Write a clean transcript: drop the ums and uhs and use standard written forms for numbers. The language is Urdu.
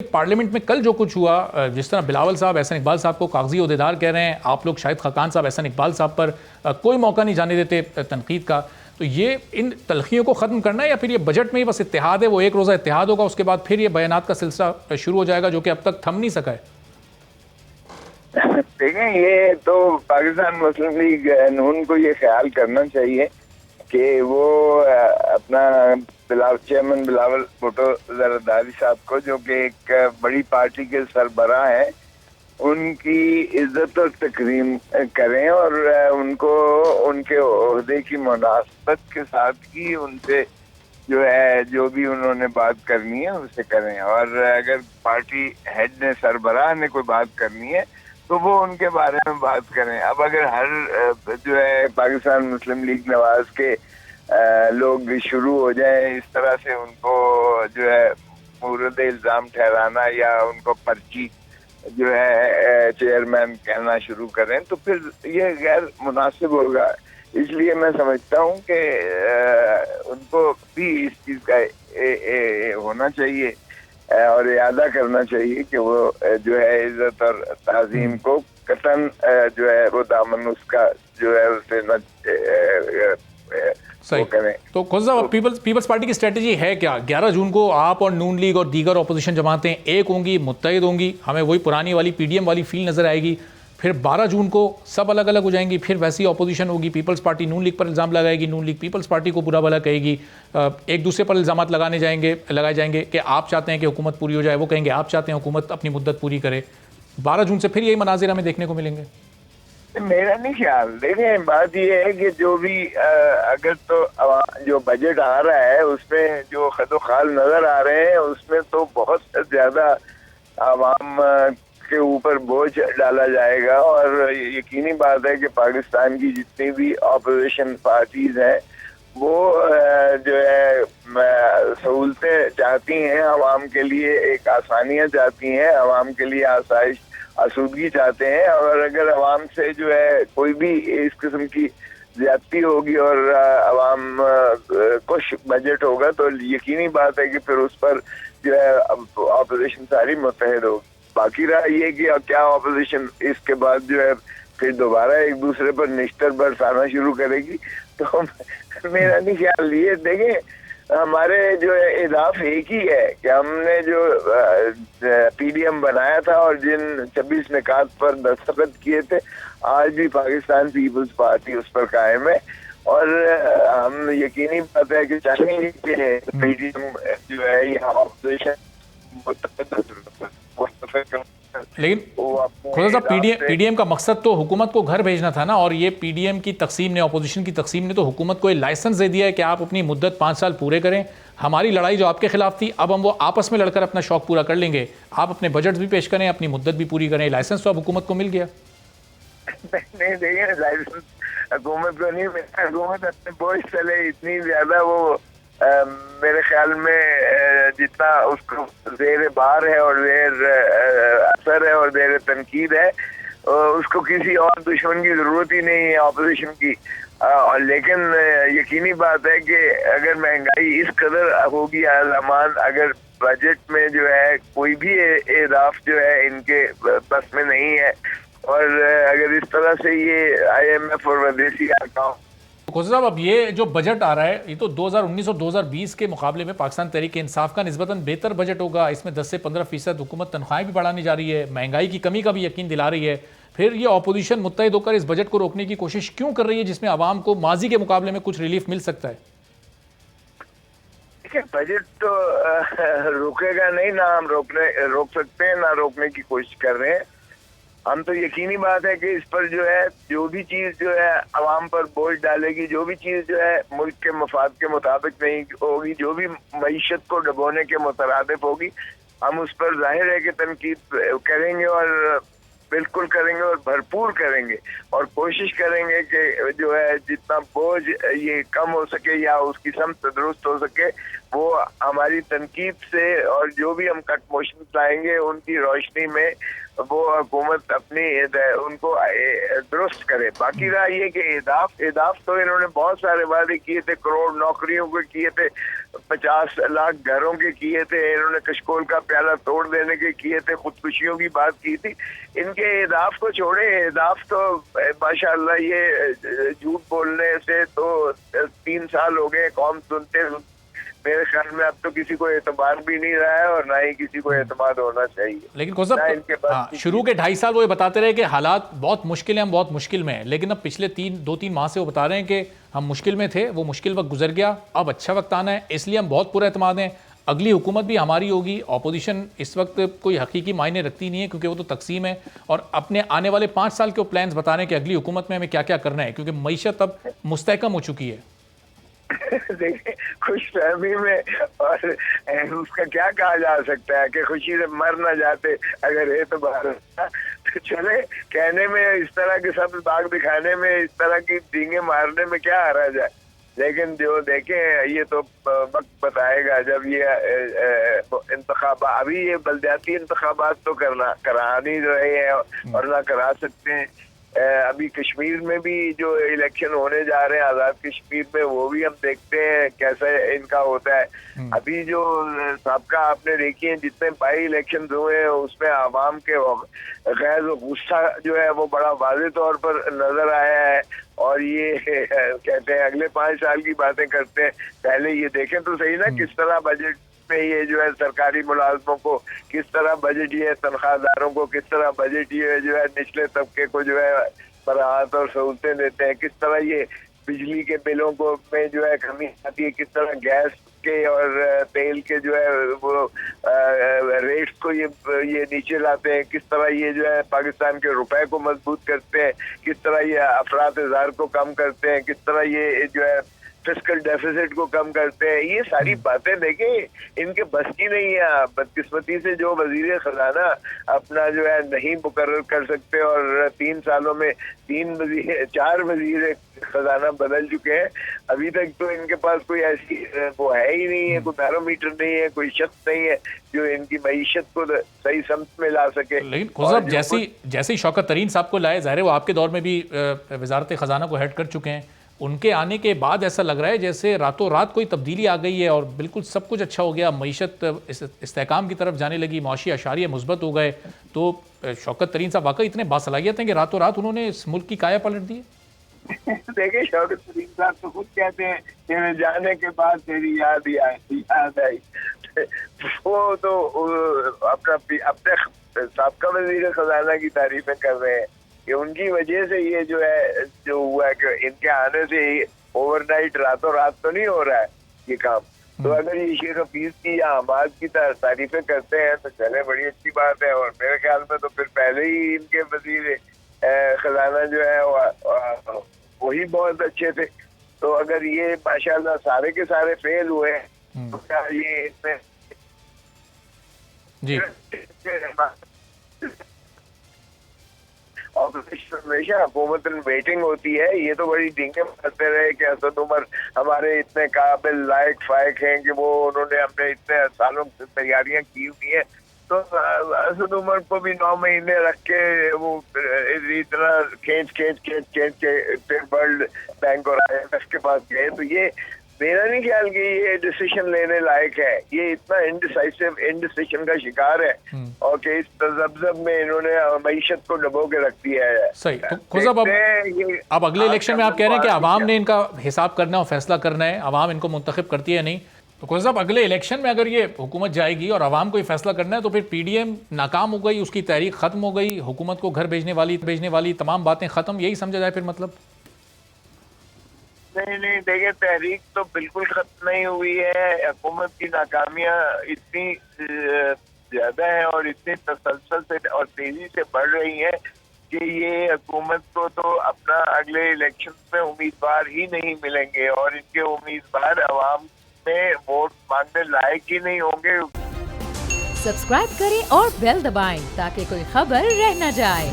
پارلیمنٹ میں کل جو کچھ ہوا، جس طرح بلاول صاحب احسن اقبال صاحب کو کاغذی عہدیدار کہہ رہے ہیں، آپ لوگ شاہد خاقان صاحب احسن اقبال صاحب پر کوئی موقع نہیں جانے دیتے تنقید کا، تو یہ ان تلخیوں کو ختم کرنا ہے یا پھر یہ بجٹ میں ہی بس اتحاد ہے، وہ ایک روزہ اتحاد ہوگا، اس کے بعد پھر یہ بیانات کا سلسلہ شروع ہو جائے گا جو کہ اب تک تھم نہیں سکا ہے؟ دیکھیں، یہ تو پاکستان مسلم لیگ نون کو یہ خیال کرنا چاہیے کہ وہ اپنا چیئرمین بلاول بھٹو زرداری صاحب کو، جو کہ ایک بڑی پارٹی کے سربراہ ہیں، ان کی عزت اور تکریم کریں اور ان کو ان کے عہدے کی مناسبت کے ساتھ ہی ان سے جو ہے جو بھی انہوں نے بات کرنی ہے اسے کریں، اور اگر پارٹی ہیڈ نے سربراہ نے کوئی بات کرنی ہے تو وہ ان کے بارے میں بات کریں۔ اب اگر ہر جو ہے پاکستان مسلم لیگ نواز کے لوگ شروع ہو جائیں اس طرح سے ان کو جو ہے مورد الزام ٹھہرانا یا ان کو پرچی جو ہے چیئرمین کہنا شروع کریں تو پھر یہ غیر مناسب ہوگا۔ اس لیے میں سمجھتا ہوں کہ ان کو بھی اس چیز کا ہونا چاہیے اور اعادہ کرنا چاہیے کہ وہ جو ہے عزت اور تعظیم کو قطعاً جو ہے وہ دامن اس کا جو ہے اسے نہ صحیح۔ تو صاحب، پیپلز پارٹی کی اسٹریٹجی ہے کیا؟ 11 جون کو آپ اور نون لیگ اور دیگر اپوزیشن جماعتیں ایک ہوں گی، متحد ہوں گی، ہمیں وہی پرانی والی پی ڈی ایم والی فیل نظر آئے گی، پھر 12 جون کو سب الگ الگ ہو جائیں گی، پھر ویسی اپوزیشن ہوگی، پیپلز پارٹی نون لیگ پر الزام لگائے گی، نون لیگ پیپلز پارٹی کو برا بھلا کہے گی، ایک دوسرے پر الزامات لگائے جائیں گے کہ آپ چاہتے ہیں کہ حکومت پوری ہو جائے، وہ کہیں گے آپ چاہتے ہیں حکومت اپنی مدت پوری کرے۔ 12 جون سے پھر یہی مناظر ہمیں دیکھنے کو ملیں گے؟ میرا نہیں خیال۔ دیکھیں، بات یہ ہے کہ جو بھی اگر تو جو بجٹ آ رہا ہے اس میں جو خد و خال نظر آ رہے ہیں اس میں تو بہت زیادہ عوام کے اوپر بوجھ ڈالا جائے گا، اور یقینی بات ہے کہ پاکستان کی جتنی بھی اپوزیشن پارٹیز ہیں وہ جو ہے سہولتیں چاہتی ہیں، عوام کے لیے ایک آسانیاں چاہتی ہیں، عوام کے لیے آسودگی چاہتے ہیں، اور اگر عوام سے جو ہے کوئی بھی اس قسم کی زیادتی ہوگی اور عوام کچھ بجٹ ہوگا تو یقینی بات ہے کہ پھر اس پر جو ہے اپوزیشن ساری متحد ہوگی۔ باقی رہا یہ کہ کیا اپوزیشن اس کے بعد جو ہے پھر دوبارہ ایک دوسرے پر نشتر برسانا شروع کرے گی، تو میرا نہیں خیال۔ یہ دیکھیں، ہمارے جو اہداف ایک ہی ہے کہ ہم نے جو پی ڈی ایم بنایا تھا اور جن 26 نکات پر دستخط کیے تھے، آج بھی پاکستان پیپلز پارٹی اس پر قائم ہے، اور ہم یقینی بات ہے کہ چاہیں گے کہ پی ڈی ایم جو ہے یا اپوزیشن لیکن خدا صاحب، پی ڈی ایم کا مقصد تو حکومت کو گھر بھیجنا تھا نا، اور یہ پی ڈی ایم کی تقسیم نے، اپوزیشن کی تقسیم نے تو حکومت کو یہ لائسنس دے دیا ہے کہ آپ اپنی مدت 5 سال پورے کریں، ہماری لڑائی جو آپ کے خلاف تھی اب ہم وہ آپس میں لڑ کر اپنا شوق پورا کر لیں گے، آپ اپنے بجٹ بھی پیش کریں، اپنی مدت بھی پوری کریں، لائسنس تو اب حکومت کو مل گیا۔ نہیں دیکھیں، لائسنس حکومت کو نہیں ملتا، حکومت اپنے بوجھ چلے اتنی زیادہ، وہ میرے خیال میں جتنا اس کو زیر بار ہے اور زیر اثر ہے اور زیر تنقید ہے، اس کو کسی اور دشمن کی ضرورت ہی نہیں ہے اپوزیشن کی۔ لیکن یقینی بات ہے کہ اگر مہنگائی اس قدر ہوگی، الزامات اگر بجٹ میں جو ہے کوئی بھی اہداف جو ہے ان کے بس میں نہیں ہے، اور اگر اس طرح سے یہ آئی ایم ایف اور ودیسی ارکان خوشا صاحب، اب یہ جو بجٹ آ رہا ہے یہ تو 2019 اور 2020 کے مقابلے میں پاکستان تحریک انصاف کا نسبتاً بہتر بجٹ ہوگا، اس میں 10 سے 15% حکومت تنخواہیں بھی بڑھانے جا رہی ہے، مہنگائی کی کمی کا بھی یقین دلا رہی ہے، پھر یہ اپوزیشن متحد ہو کر اس بجٹ کو روکنے کی کوشش کیوں کر رہی ہے جس میں عوام کو ماضی کے مقابلے میں کچھ ریلیف مل سکتا ہے؟ دیکھیں، بجٹ تو روکے گا نہیں، نہ ہم روک سکتے ہیں، نہ روکنے کی کوشش کر رہے ہیں۔ ہم تو یقینی بات ہے کہ اس پر جو ہے جو بھی چیز جو ہے عوام پر بوجھ ڈالے گی، جو بھی چیز جو ہے ملک کے مفاد کے مطابق نہیں ہوگی، جو بھی معیشت کو ڈبونے کے مترادف ہوگی، ہم اس پر ظاہر ہے کہ تنقید کریں گے، اور بالکل کریں گے، اور بھرپور کریں گے، اور کوشش کریں گے کہ جو ہے جتنا بوجھ یہ کم ہو سکے یا اس کی سمت درست ہو سکے، وہ ہماری تنقید سے اور جو بھی ہم کٹ موشن لائیں گے ان کی روشنی میں وہ حکومت اپنی ان کو درست کرے. باقی رہا یہ کہ اہداف تو انہوں نے بہت سارے وعدے کیے تھے, کروڑ نوکریوں کے کیے تھے, 50 لاکھ گھروں کے کیے تھے, انہوں نے کشکول کا پیالہ توڑ دینے کے کیے تھے, خودکشیوں کی بات کی تھی. ان کے اہداف کو چھوڑے, اہداف تو ماشاءاللہ یہ جھوٹ بولنے سے تو 3 سال ہو گئے قوم سنتے, میرے خیال میں اب تو کسی کو اعتبار بھی نہیں رہا ہے اور نہ ہی کسی کو اعتماد ہونا چاہیے. لیکن صاحب شروع کے 2.5 سال وہ یہ بتاتے رہے کہ حالات بہت مشکل ہیں, ہم بہت مشکل میں ہیں, لیکن اب پچھلے 2-3 ماہ سے وہ بتا رہے ہیں کہ ہم مشکل میں تھے, وہ مشکل وقت گزر گیا, اب اچھا وقت آنا ہے, اس لیے ہم بہت پورا اعتماد ہیں, اگلی حکومت بھی ہماری ہوگی. اپوزیشن اس وقت کوئی حقیقی معنی رکھتی نہیں ہے کیونکہ وہ تو تقسیم ہے, اور اپنے آنے والے 5 سال کے پلانز بتا رہے ہیں کہ اگلی حکومت میں ہمیں کیا کیا کرنا ہے, کیونکہ معیشت اب مستحکم ہو چکی ہے. دیکھیں خوش فہمی میں اور اس کا کیا کہا جا سکتا ہے کہ خوشی سے مر نہ جاتے اگر اعتبار ہوتا تو چلے. کہنے میں اس طرح کے سب باغ دکھانے میں, اس طرح کی ڈینگیں مارنے میں کیا حرج ہے, لیکن جو دیکھیں یہ تو وقت بتائے گا جب یہ انتخابات, ابھی یہ بلدیاتی انتخابات تو کرا نہیں رہے ہیں اور نہ کرا سکتے ہیں. ابھی کشمیر میں بھی جو الیکشن ہونے جا رہے ہیں آزاد کشمیر میں, وہ بھی ہم دیکھتے ہیں کیسا ان کا ہوتا ہے. ابھی جو سابقہ آپ نے دیکھی ہیں جتنے بائی الیکشن ہوئے ہیں اس میں عوام کے غیظ و غصہ جو ہے وہ بڑا واضح طور پر نظر آیا ہے. اور یہ کہتے ہیں اگلے 5 سال کی باتیں کرتے ہیں, پہلے یہ دیکھیں تو صحیح نا کس طرح بجٹ میں یہ جو ہے سرکاری ملازموں کو, کس طرح بجٹ یہ تنخواہ داروں کو, کس طرح بجٹ یہ جو ہے نچلے طبقے کو جو ہے فراحت اور سہولتیں دیتے ہیں, کس طرح یہ بجلی کے بلوں کو میں جو ہے کمی آتی ہے, کس طرح گیس کے اور تیل کے جو ہے وہ ریٹس کو یہ نیچے لاتے ہیں, کس طرح یہ جو ہے پاکستان کے روپے کو مضبوط کرتے ہیں, کس طرح یہ افراط زار کو کم کرتے ہیں, کس طرح یہ جو ہے فسکل ڈیفیسٹ کو کم کرتے ہیں. یہ ساری باتیں دیکھیں ان کے بس کی نہیں ہے. بدقسمتی سے جو وزیر خزانہ اپنا جو ہے نہیں مقرر کر سکتے, اور 3 سالوں میں 4 وزیر خزانہ بدل چکے ہیں, ابھی تک تو ان کے پاس کوئی ایسی وہ ہے ہی نہیں ہے, کوئی بیرو میٹر نہیں ہے, کوئی شخص نہیں ہے جو ان کی معیشت کو صحیح سمت میں لا سکے. لیکن خزب جیسے شوکت ترین صاحب کو لائے, ظاہر ہے وہ آپ کے دور میں بھی وزارت خزانہ کو ہیڈ کر چکے ہیں, ان کے آنے کے بعد ایسا لگ رہا ہے جیسے راتوں رات کوئی تبدیلی آ گئی ہے اور بالکل سب کچھ اچھا ہو گیا, معیشت استحکام کی طرف جانے لگی, معاشی اشاریہ مثبت ہو گئے. تو شوکت ترین صاحب واقعی اتنے باصلاحیت ہیں کہ راتوں رات انہوں نے اس ملک کی کایا پلٹ دی. دیکھیں شوکت ترین صاحب تو خود کہتے ہیں تیرے جانے کے بعد تیری یاد آئی. وہ تو اپنے سابقہ وزیر خزانہ کی تعریفیں کر رہے ہیں کہ ان کی وجہ سے یہ جو ہے جو ہوا ہے کہ ان کے آنے سے اوور نائٹ راتوں رات تو نہیں ہو رہا ہے یہ کام. تو اگر یہ شیخ حفیظ کی یا حماد کی تعریفیں کرتے ہیں تو چلے بڑی اچھی بات ہے, اور میرے خیال میں تو پھر پہلے ہی ان کے وزیر خزانہ جو ہے وہی بہت اچھے تھے. تو اگر یہ ماشاءاللہ سارے کے سارے فیل ہوئے تو کیا یہ اس میں جی ہمیشہ حکومت ویٹنگ ہوتی ہے. یہ تو بڑی ڈینگیں مارتے رہے کہ اسد عمر ہمارے اتنے قابل لائق فائق ہیں کہ وہ انہوں نے اپنے اتنے سالوں سے تیاریاں کی ہوئی ہیں, تو اسد عمر کو بھی 9 مہینے رکھ کے وہ اتنا کھینچ کے ورلڈ بینک اور IMF کے پاس گئے. تو یہ میرا نہیں خیال کہ یہ ڈیسیشن لینے لائق ہے. یہ اتنا انڈیسیشن کا شکار ہے اور کہ اس تذبذب میں انہوں نے معیشت کو ڈبو کے رکھ دیا ہے. صحیح. تو خزب اب اگلے الیکشن میں آپ کہہ رہے ہیں کہ عوام نے ان کا حساب کرنا ہے اور فیصلہ کرنا ہے, عوام ان کو منتخب کرتی ہے نہیں. تو خزب اگلے الیکشن میں اگر یہ حکومت جائے گی اور عوام کو یہ فیصلہ کرنا ہے تو پھر PDM ناکام ہو گئی, اس کی تحریک ختم ہو گئی, حکومت کو گھر بھیجنے والی تمام باتیں ختم, یہی سمجھا جائے پھر مطلب؟ نہیں دیکھیں تحریک تو بالکل ختم نہیں ہوئی ہے. حکومت کی ناکامیاں اتنی زیادہ ہیں اور اتنی تسلسل سے اور تیزی سے بڑھ رہی ہیں کہ یہ حکومت کو تو اپنا اگلے الیکشن میں امیدوار ہی نہیں ملیں گے, اور ان کے امیدوار عوام میں ووٹ مانگنے لائق ہی نہیں ہوں گے. سبسکرائب کریں اور بیل دبائیں تاکہ کوئی خبر رہ نہ جائے.